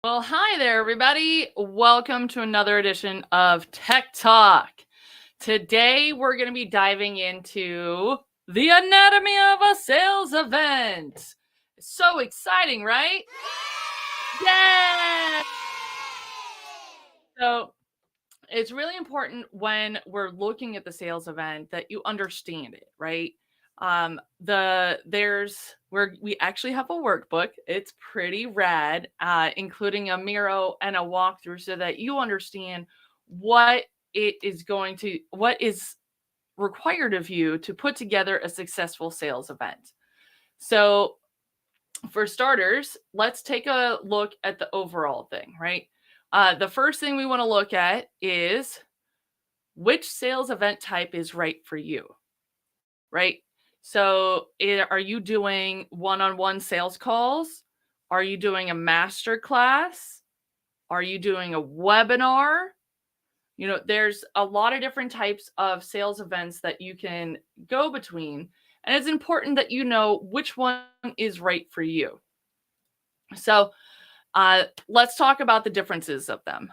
Well, hi there, everybody. Welcome to another edition of Tech Talk. Today, we're going to be diving into the anatomy of a sales event. So exciting, right? Yay! So, it's really important when we're looking at the sales event that you understand it, right? There's where we actually have a workbook. It's pretty rad, including a Miro and a walkthrough, so that you understand what what is required of you to put together a successful sales event. So, for starters, let's take a look at the overall thing, right? The first thing we want to look at is which sales event type is right for you, right? So, are you doing one-on-one sales calls? Are you doing a master class? Are you doing a webinar? There's a lot of different types of sales events that you can go between, and it's important that you know which one is right for you. So, let's talk about the differences of them.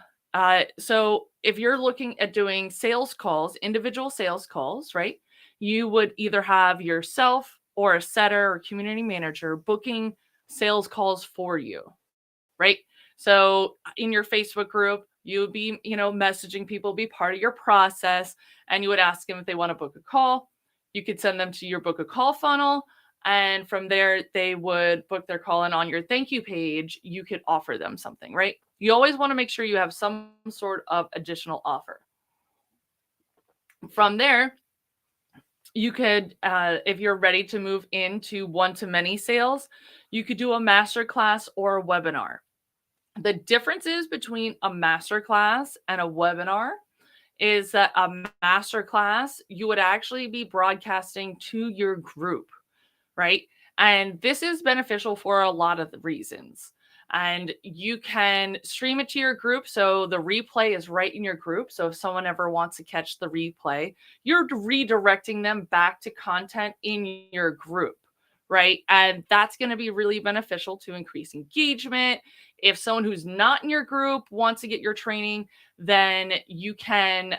So, if you're looking at doing sales calls, individual sales calls, right? You would either have yourself or a setter or community manager booking sales calls for you, right? So, in your Facebook group, you would be, messaging people, be part of your process, and you would ask them if they want to book a call. You could send them to your book a call funnel, and from there, they would book their call. And on your thank you page, you could offer them something, right? You always want to make sure you have some sort of additional offer. From there, you could, if you're ready to move into one-to-many sales, you could do a master class or a webinar. The differences between a master class and a webinar is that a master class, you would actually be broadcasting to your group, right? And this is beneficial for a lot of reasons. And you can stream it to your group. So the replay is right in your group. So if someone ever wants to catch the replay, you're redirecting them back to content in your group, right? And that's going to be really beneficial to increase engagement. If someone who's not in your group wants to get your training, then you can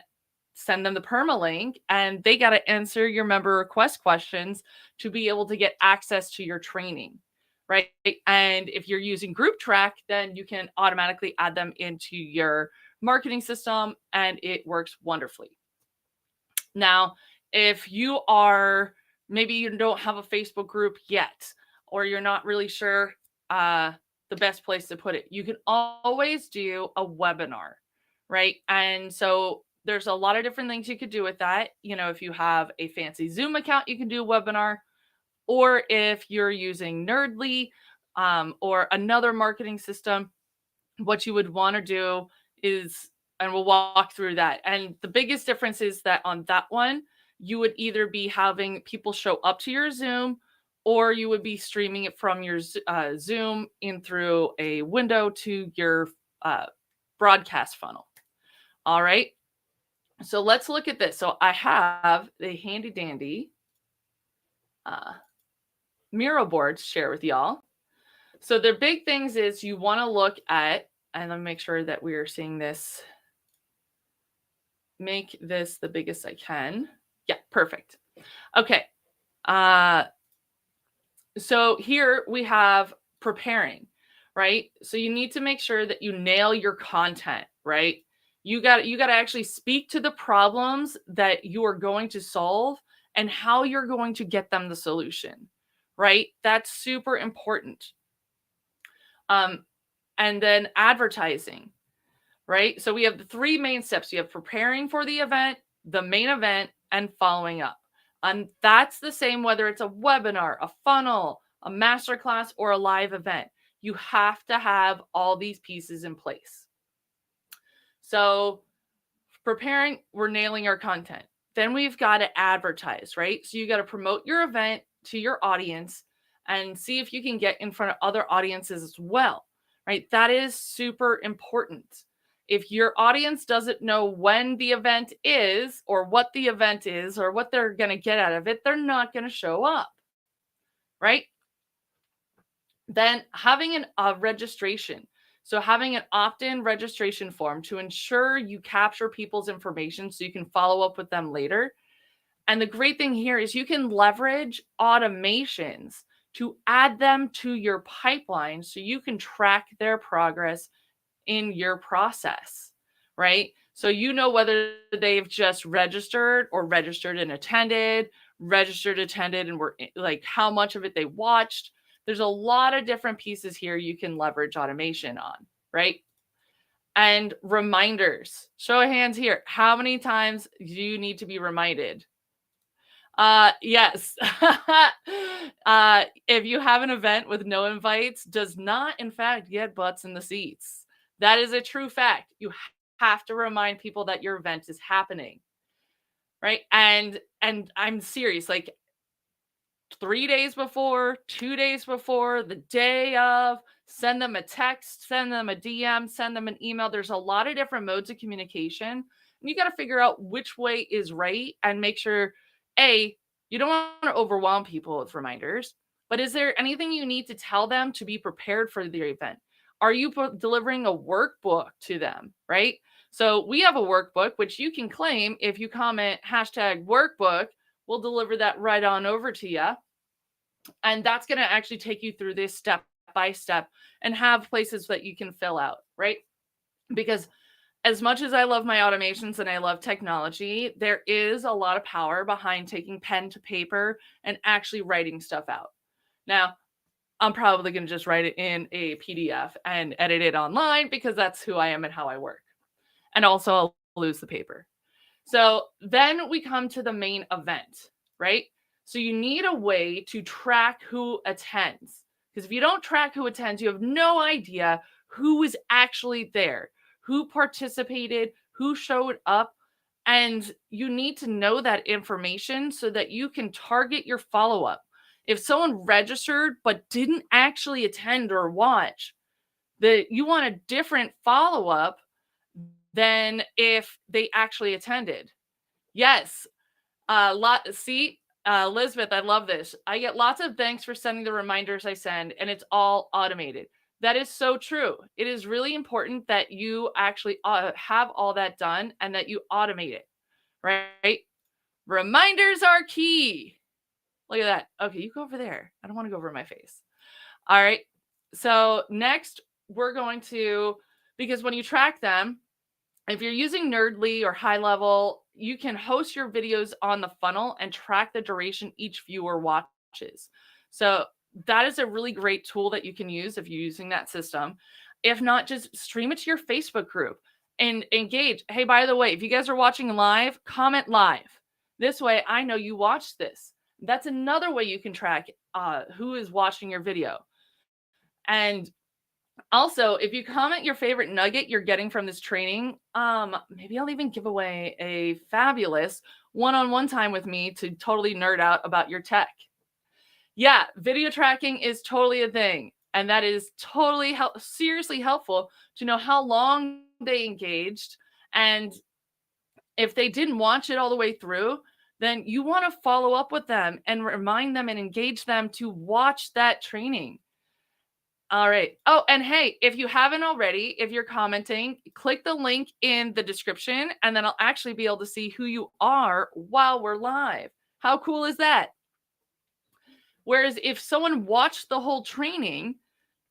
send them the permalink and they got to answer your member request questions to be able to get access to your training, right? And if you're using Group Track, then you can automatically add them into your marketing system and it works wonderfully. Now, if you are maybe you don't have a Facebook group yet, or you're not really sure the best place to put it, you can always do a webinar, right? And so there's a lot of different things you could do with that. If you have a fancy Zoom account, you can do a webinar. Or if you're using Nerdly or another marketing system, what you would want to do is, and we'll walk through that. And the biggest difference is that on that one, you would either be having people show up to your Zoom, or you would be streaming it from your Zoom in through a window to your broadcast funnel. All right. So let's look at this. So I have the handy dandy Miro board to share with y'all. So the big things is you want to look at, and let me make sure that we are seeing this. Make this the biggest I can. Yeah, perfect. Okay. So here we have preparing, right? So you need to make sure that you nail your content, right? You got to actually speak to the problems that you are going to solve and how you're going to get them the solution, right? That's super important. And then advertising, right? So we have the three main steps. You have preparing for the event, the main event, and following up. And that's the same whether it's a webinar, a funnel, a masterclass, or a live event. You have to have all these pieces in place. So preparing, we're nailing our content. Then we've got to advertise, right? So you got to promote your event to your audience and see if you can get in front of other audiences as well, right? That is super important. If your audience doesn't know when the event is or what the event is or what they're going to get out of it, they're not going to show up, right? Then having a registration. So having an opt-in registration form to ensure you capture people's information so you can follow up with them later. And the great thing here is you can leverage automations to add them to your pipeline so you can track their progress in your process, right? So you know whether they've just registered or registered and attended, and were like how much of it they watched. There's a lot of different pieces here you can leverage automation on, right? And reminders. Show of hands here. How many times do you need to be reminded? Yes. If you have an event with no invites, does not in fact get butts in the seats. That is a true fact. You have to remind people that your event is happening. Right? And I'm serious, like 3 days before, 2 days before, the day of, send them a text, send them a DM, send them an email. There's a lot of different modes of communication. And you got to figure out which way is right and make sure, A, you don't want to overwhelm people with reminders, but is there anything you need to tell them to be prepared for the event? Are you delivering a workbook to them, right? So we have a workbook, which you can claim if you comment #workbook, we'll deliver that right on over to you. And that's going to actually take you through this step by step and have places that you can fill out, right? Because as much as I love my automations and I love technology, there is a lot of power behind taking pen to paper and actually writing stuff out. Now, I'm probably going to just write it in a PDF and edit it online because that's who I am and how I work. And also I'll lose the paper. So then we come to the main event, right? So you need a way to track who attends. Because if you don't track who attends, you have no idea who is actually there, who participated, who showed up. And you need to know that information so that you can target your follow-up. If someone registered but didn't actually attend or watch, you want a different follow-up than if they actually attended. Yes. Elizabeth, I love this. I get lots of thanks for sending the reminders I send, and it's all automated. That is so true. It is really important that you actually have all that done and that you automate it, right? Reminders are key. Look at that. Okay, you go over there. I don't want to go over my face. All right. So next, we're going to, because when you track them, if you're using Nerdly or High Level, you can host your videos on the funnel and track the duration each viewer watches. So that is a really great tool that you can use if you're using that system. If not, just stream it to your Facebook group and engage. Hey, by the way, if you guys are watching live, comment live. This way I know you watched this. That's another way you can track who is watching your video. And also, if you comment your favorite nugget you're getting from this training, maybe I'll even give away a fabulous one-on-one time with me to totally nerd out about your tech. Yeah, video tracking is totally a thing. And that is totally seriously helpful to know how long they engaged. And if they didn't watch it all the way through, then you want to follow up with them and remind them and engage them to watch that training. All right. Oh, and hey, if you haven't already, if you're commenting, click the link in the description, and then I'll actually be able to see who you are while we're live. How cool is that? Whereas if someone watched the whole training,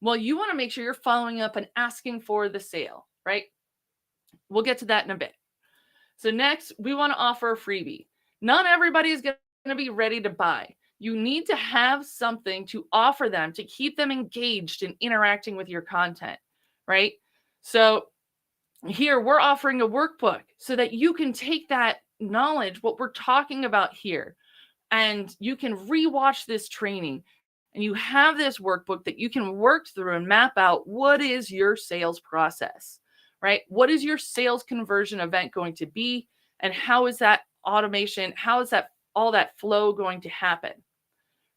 well, you want to make sure you're following up and asking for the sale, right? We'll get to that in a bit. So next, we want to offer a freebie. Not everybody is going to be ready to buy. You need to have something to offer them to keep them engaged and interacting with your content, right? So here we're offering a workbook so that you can take that knowledge, what we're talking about here, and you can rewatch this training and you have this workbook that you can work through and map out what is your sales process, right? What is your sales conversion event going to be? And how is that automation? How is that all that flow going to happen?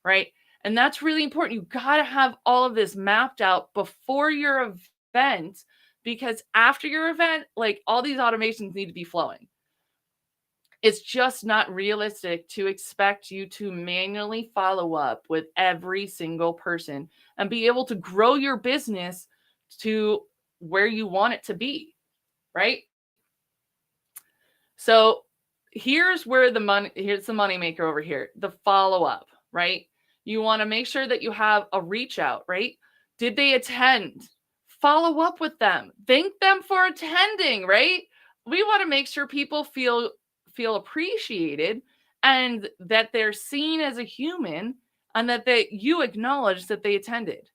Right? And that's really important. You got to have all of this mapped out before your event, because after your event, like all these automations need to be flowing. It's just not realistic to expect you to manually follow up with every single person and be able to grow your business to where you want it to be, right? So here's the money maker over here, the follow-up, right? You want to make sure that you have a reach out, right? Did they attend? Follow up with them. Thank them for attending, right? We want to make sure people feel appreciated and that they're seen as a human and that you acknowledge that they attended,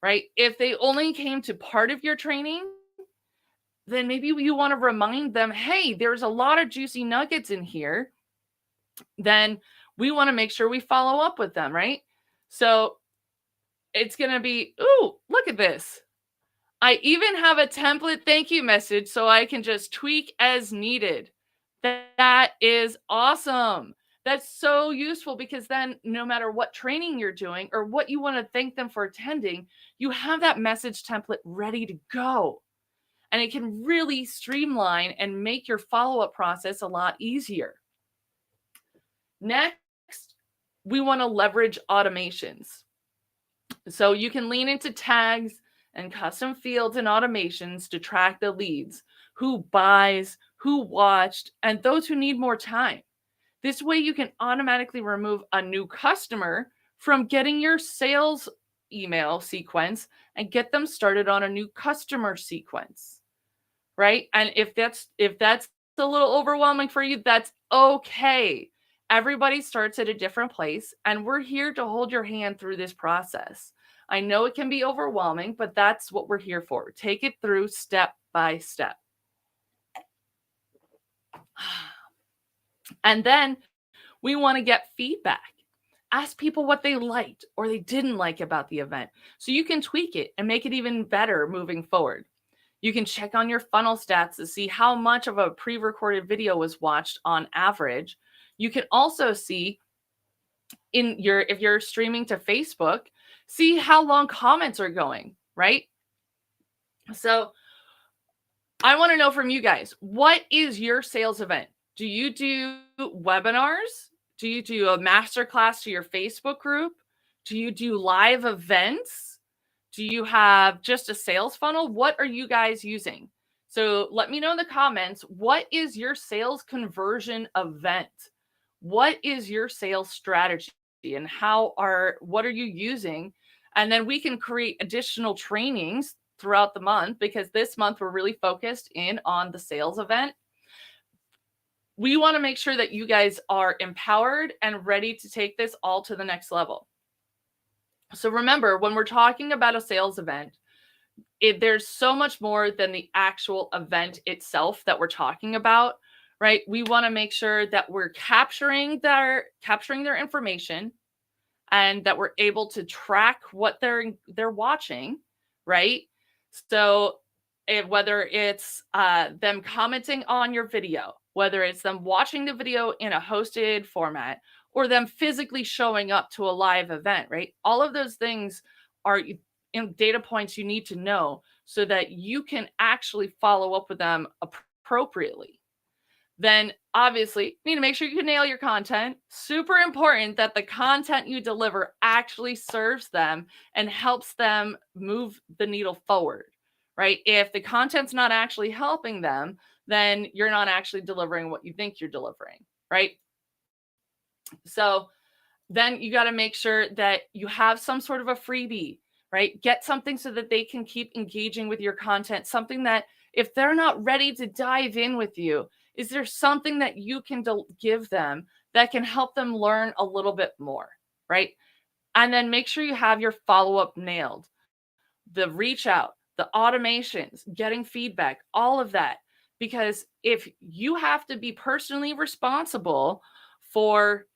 right? If they only came to part of your training, then maybe you want to remind them, hey, there's a lot of juicy nuggets in here. Then we want to make sure we follow up with them, right? So it's going to be, ooh, look at this. I even have a template thank you message so I can just tweak as needed. That is awesome. That's so useful because then no matter what training you're doing or what you want to thank them for attending, you have that message template ready to go. And it can really streamline and make your follow-up process a lot easier. Next, we want to leverage automations. So you can lean into tags and custom fields and automations to track the leads, who buys, who watched, and those who need more time. This way you can automatically remove a new customer from getting your sales email sequence and get them started on a new customer sequence, right? And if that's a little overwhelming for you, that's okay. Everybody starts at a different place, and we're here to hold your hand through this process. I know it can be overwhelming, but that's what we're here for. Take it through step by step. And then we want to get feedback. Ask people what they liked or they didn't like about the event so you can tweak it and make it even better moving forward. You can check on your funnel stats to see how much of a pre-recorded video was watched on average. You can also see if you're streaming to Facebook, see how long comments are going, right? So I want to know from you guys, what is your sales event? Do you do webinars? Do you do a masterclass to your Facebook group? Do you do live events? Do you have just a sales funnel? What are you guys using? So let me know in the comments, what is your sales conversion event? What is your sales strategy and what are you using? And then we can create additional trainings throughout the month because this month we're really focused in on the sales event. We want to make sure that you guys are empowered and ready to take this all to the next level. So remember, when we're talking about a sales event, there's so much more than the actual event itself that we're talking about, right? We want to make sure that we're capturing their information and that we're able to track what they're watching, right? So whether it's them commenting on your video, whether it's them watching the video in a hosted format, or them physically showing up to a live event, right? All of those things are data points you need to know so that you can actually follow up with them appropriately. Then obviously you need to make sure you can nail your content. Super important that the content you deliver actually serves them and helps them move the needle forward, right? If the content's not actually helping them, then you're not actually delivering what you think you're delivering, right? So then you got to make sure that you have some sort of a freebie, right? Get something so that they can keep engaging with your content, something that if they're not ready to dive in with you, is there something that you can give them that can help them learn a little bit more, right? And then make sure you have your follow-up nailed. The reach out, the automations, getting feedback, all of that. Because if you have to be personally responsible for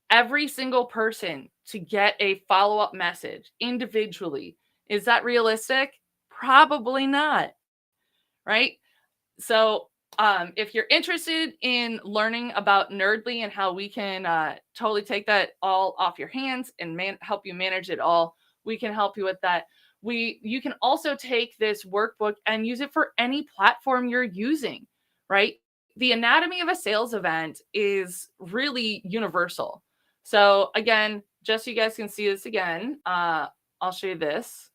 every single person to get a follow-up message individually, is that realistic? Probably not, right? So if you're interested in learning about Nerdly and how we can totally take that all off your hands and help you manage it all, we can help you with that. You can also take this workbook and use it for any platform you're using, right? The anatomy of a sales event is really universal. So again, just so you guys can see this again, I'll show you this.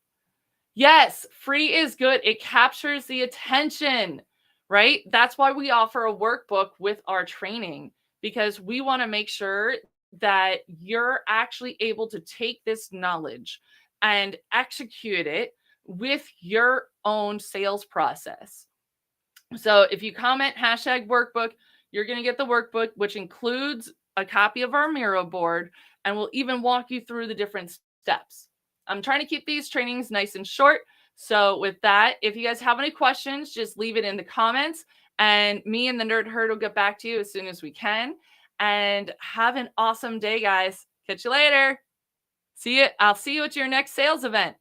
Yes, free is good. It captures the attention, right? That's why we offer a workbook with our training, because we want to make sure that you're actually able to take this knowledge and execute it with your own sales process. So if you comment #workbook, you're going to get the workbook, which includes a copy of our Miro board, and we'll even walk you through the different steps. I'm trying to keep these trainings nice and short. So with that, if you guys have any questions, just leave it in the comments, and me and the Nerd Herd will get back to you as soon as we can. And have an awesome day, guys. Catch you later. See you. I'll see you at your next sales event.